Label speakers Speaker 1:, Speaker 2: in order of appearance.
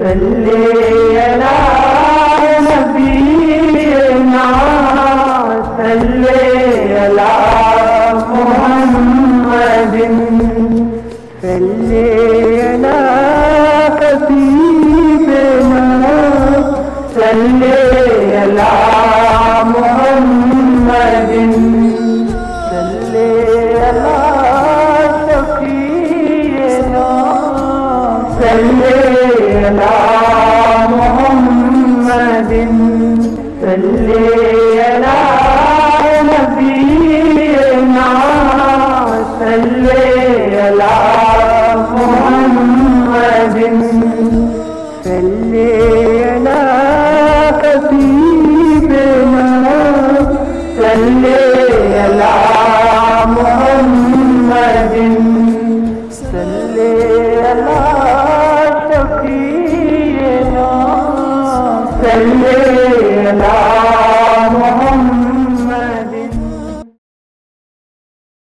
Speaker 1: صلی علی نبینا صلی علی محمد صلی علی حبیبنا صلی علی محمد صلی علی شفیعنا صلی علی محمد صلی علی نبینا صلی علی محمد صلی علی حبیبنا صلی علی محمد صلی علی شفیعنا صلی